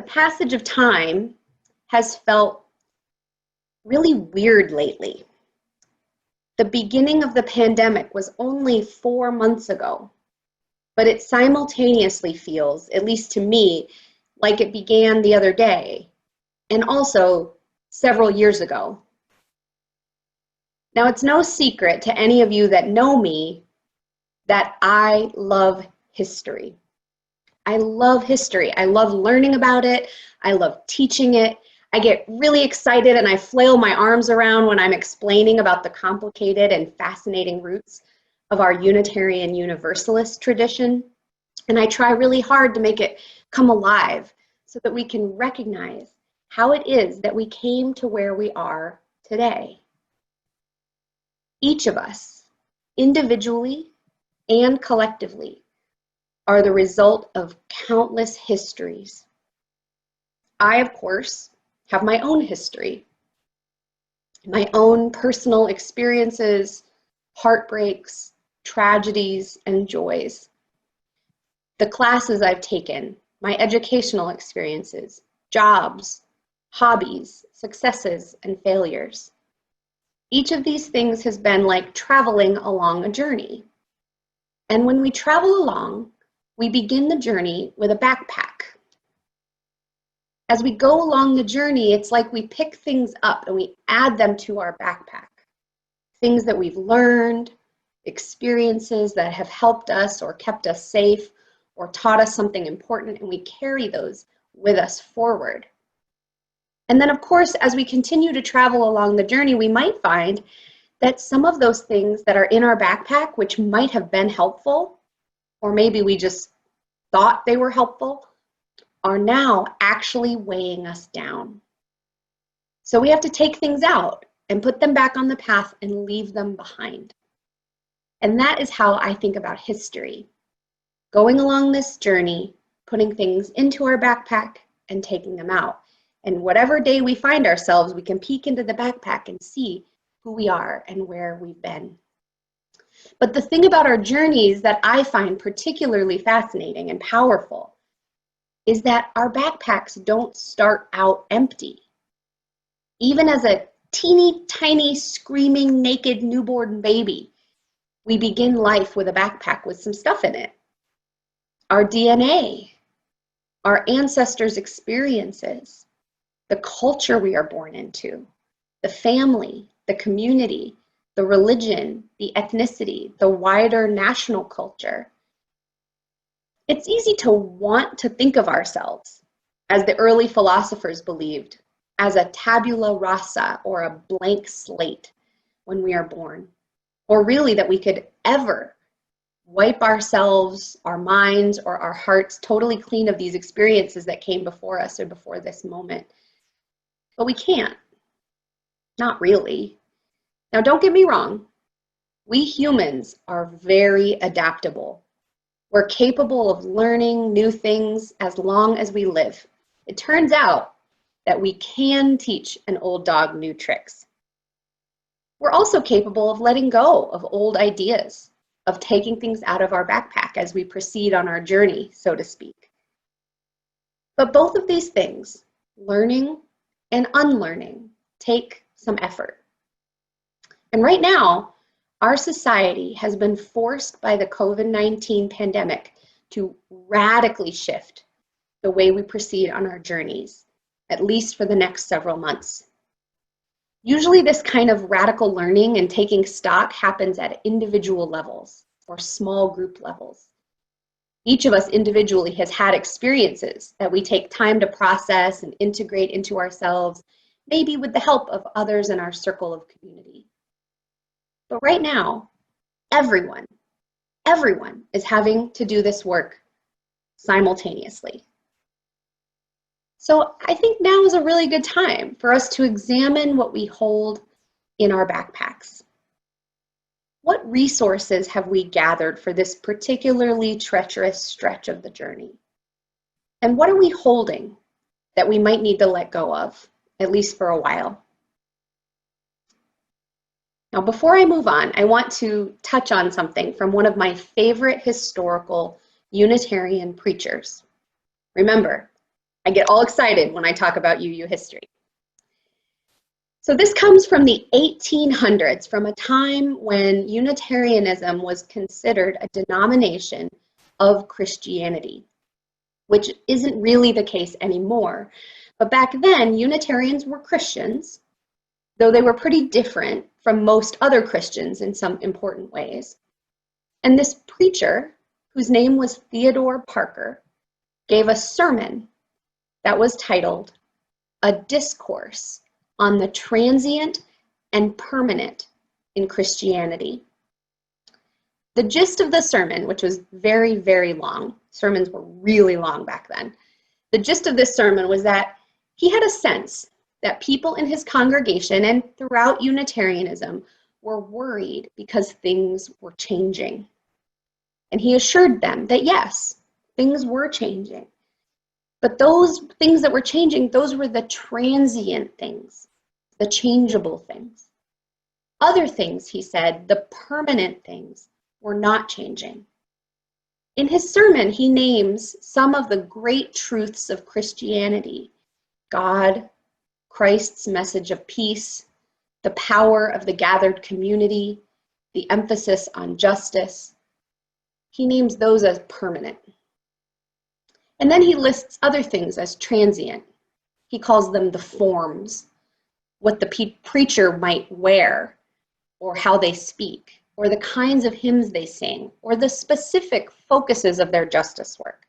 The passage of time has felt really weird lately. The beginning of the pandemic was only 4 months ago, but it simultaneously feels, at least to me, like it began the other day, and also several years ago. Now, it's no secret to any of you that know me that I love history. I love history. I love learning about it. I love teaching it. I get really excited and I flail my arms around when I'm explaining about the complicated and fascinating roots of our Unitarian Universalist tradition. And I try really hard to make it come alive so that we can recognize how it is that we came to where we are today. Each of us, individually and collectively, are the result of countless histories. I, of course, have my own history, my own personal experiences, heartbreaks, tragedies, and joys. The classes I've taken, my educational experiences, jobs, hobbies, successes, and failures. Each of these things has been like traveling along a journey. And when we travel along, we begin the journey with a backpack. As we go along the journey, it's like we pick things up and we add them to our backpack. Things that we've learned, experiences that have helped us or kept us safe or taught us something important, and we carry those with us forward. And then, of course, as we continue to travel along the journey, we might find that some of those things that are in our backpack, which might have been helpful, or maybe we just thought they were helpful, are now actually weighing us down. So we have to take things out and put them back on the path and leave them behind. And that is how I think about history. Going along this journey, putting things into our backpack and taking them out. And whatever day we find ourselves, we can peek into the backpack and see who we are and where we've been. But the thing about our journeys that I find particularly fascinating and powerful is that our backpacks don't start out empty. Even as a teeny tiny screaming naked newborn baby, we begin life with a backpack with some stuff in it. Our DNA, our ancestors' experiences, the culture we are born into, the family, the community, the religion, the ethnicity, the wider national culture. It's easy to want to think of ourselves, as the early philosophers believed, as a tabula rasa or a blank slate when we are born, or really that we could ever wipe ourselves, our minds, or our hearts totally clean of these experiences that came before us or before this moment. But we can't. Not really. Now, don't get me wrong. We humans are very adaptable. We're capable of learning new things as long as we live. It turns out that we can teach an old dog new tricks. We're also capable of letting go of old ideas, of taking things out of our backpack as we proceed on our journey, so to speak. But both of these things, learning and unlearning, take some effort. And right now, our society has been forced by the COVID-19 pandemic to radically shift the way we proceed on our journeys, at least for the next several months. Usually this kind of radical learning and taking stock happens at individual levels or small group levels. Each of us individually has had experiences that we take time to process and integrate into ourselves, maybe with the help of others in our circle of community. But right now, everyone is having to do this work simultaneously. So I think now is a really good time for us to examine what we hold in our backpacks. What resources have we gathered for this particularly treacherous stretch of the journey? And what are we holding that we might need to let go of, at least for a while? Now, before I move on, I want to touch on something from one of my favorite historical Unitarian preachers. Remember, I get all excited when I talk about UU history. So this comes from the 1800s, from a time when Unitarianism was considered a denomination of Christianity, which isn't really the case anymore. But back then, Unitarians were Christians, though they were pretty different from most other Christians in some important ways. And this preacher, whose name was Theodore Parker, gave a sermon that was titled "A Discourse on the Transient and Permanent in Christianity." The gist of the sermon, which was very, very long, sermons were really long back then. The gist of this sermon was that he had a sense that people in his congregation and throughout Unitarianism were worried because things were changing. And he assured them that yes, things were changing. But those things that were changing, those were the transient things, the changeable things. Other things, he said, the permanent things, were not changing. In his sermon, he names some of the great truths of Christianity: God, Christ's message of peace, the power of the gathered community, the emphasis on justice. He names those as permanent. And then he lists other things as transient. He calls them the forms, what the preacher might wear, or how they speak, or the kinds of hymns they sing, or the specific focuses of their justice work.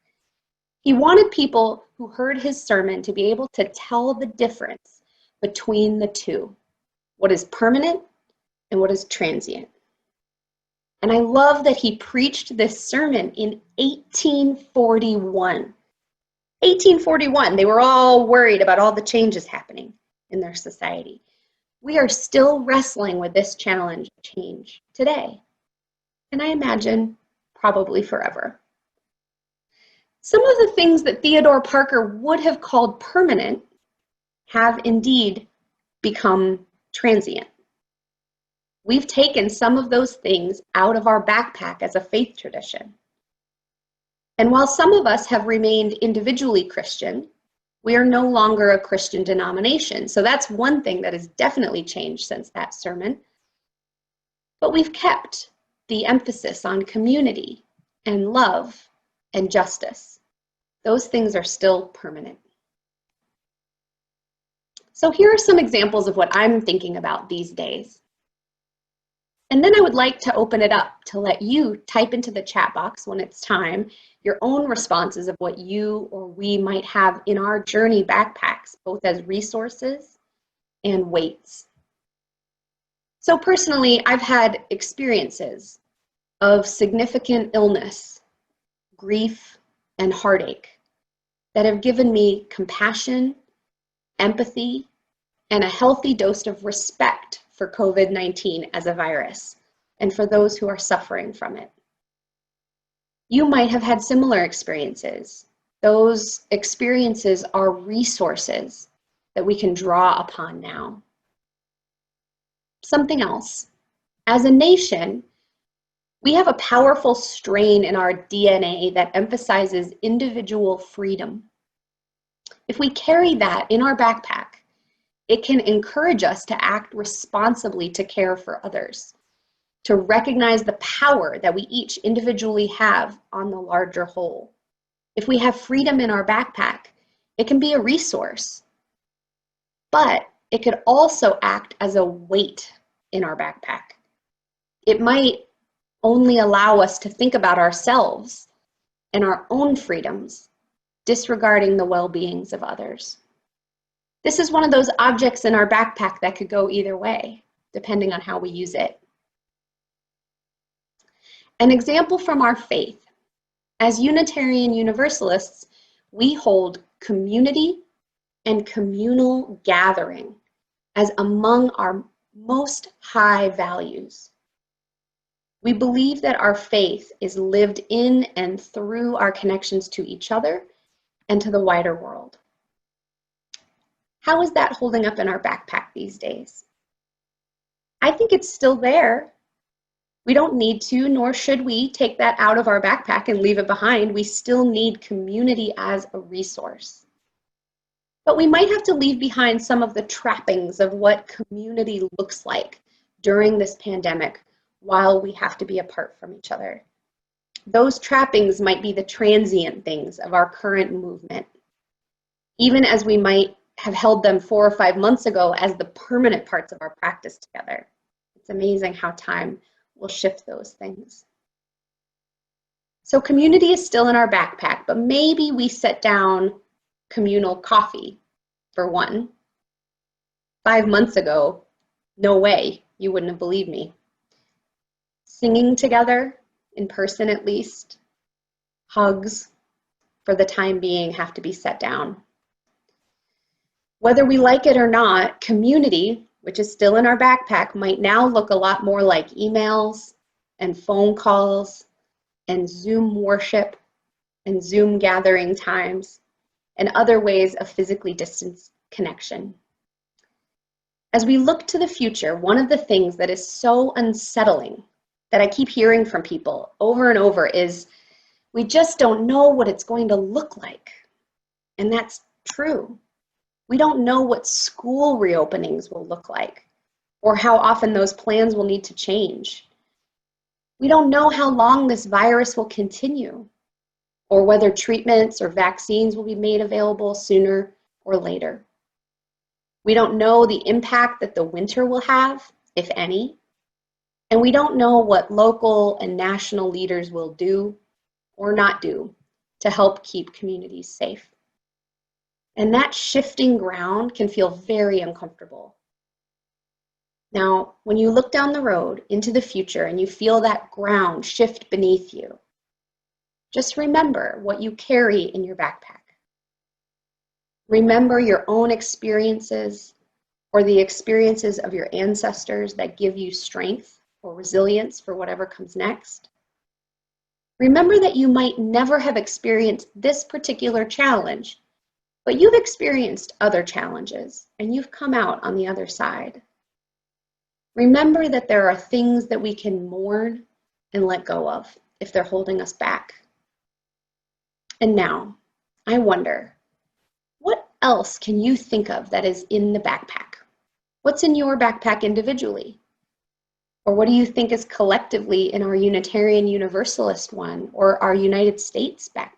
He wanted people who heard his sermon to be able to tell the difference between the two, what is permanent and what is transient. And I love that he preached this sermon in 1841. 1841, they were all worried about all the changes happening in their society. We are still wrestling with this challenge of change today, and I imagine probably forever. Some of the things that Theodore Parker would have called permanent have indeed become transient. We've taken some of those things out of our backpack as a faith tradition. And while some of us have remained individually Christian, we are no longer a Christian denomination. So that's one thing that has definitely changed since that sermon. But we've kept the emphasis on community and love and justice. Those things are still permanent. So here are some examples of what I'm thinking about these days. And then I would like to open it up to let you type into the chat box when it's time your own responses of what you or we might have in our journey backpacks, both as resources and weights. So personally, I've had experiences of significant illness, grief, and heartache that have given me compassion, empathy, and a healthy dose of respect for COVID-19 as a virus and for those who are suffering from it. You might have had similar experiences. Those experiences are resources that we can draw upon now. Something else. As a nation, we have a powerful strain in our DNA that emphasizes individual freedom. If we carry that in our backpack, it can encourage us to act responsibly to care for others, to recognize the power that we each individually have on the larger whole. If we have freedom in our backpack, it can be a resource, but it could also act as a weight in our backpack. It might only allow us to think about ourselves and our own freedoms, disregarding the well-beings of others. This is one of those objects in our backpack that could go either way, depending on how we use it. An example from our faith. As Unitarian Universalists, we hold community and communal gathering as among our most high values. We believe that our faith is lived in and through our connections to each other and to the wider world. How is that holding up in our backpack these days? I think it's still there. We don't need to, nor should we, take that out of our backpack and leave it behind. We still need community as a resource. But we might have to leave behind some of the trappings of what community looks like during this pandemic while we have to be apart from each other. Those trappings might be the transient things of our current movement, even as we might have held them 4 or 5 months ago as the permanent parts of our practice together. It's amazing how time will shift those things. So community is still in our backpack, but maybe we set down communal coffee for one. 5 months ago, no way, you wouldn't have believed me. Singing together, in person at least. Hugs, for the time being, have to be set down. Whether we like it or not, community, which is still in our backpack, might now look a lot more like emails and phone calls and Zoom worship and Zoom gathering times and other ways of physically distanced connection. As we look to the future, one of the things that is so unsettling that I keep hearing from people over and over is we just don't know what it's going to look like. And that's true. We don't know what school reopenings will look like or how often those plans will need to change. We don't know how long this virus will continue or whether treatments or vaccines will be made available sooner or later. We don't know the impact that the winter will have, if any, and we don't know what local and national leaders will do or not do to help keep communities safe. And that shifting ground can feel very uncomfortable. Now, when you look down the road into the future and you feel that ground shift beneath you, just remember what you carry in your backpack. Remember your own experiences or the experiences of your ancestors that give you strength or resilience for whatever comes next. Remember that you might never have experienced this particular challenge, but you've experienced other challenges and you've come out on the other side. Remember that there are things that we can mourn and let go of if they're holding us back. And now, I wonder, what else can you think of that is in the backpack? What's in your backpack individually? Or what do you think is collectively in our Unitarian Universalist one or our United States backpack?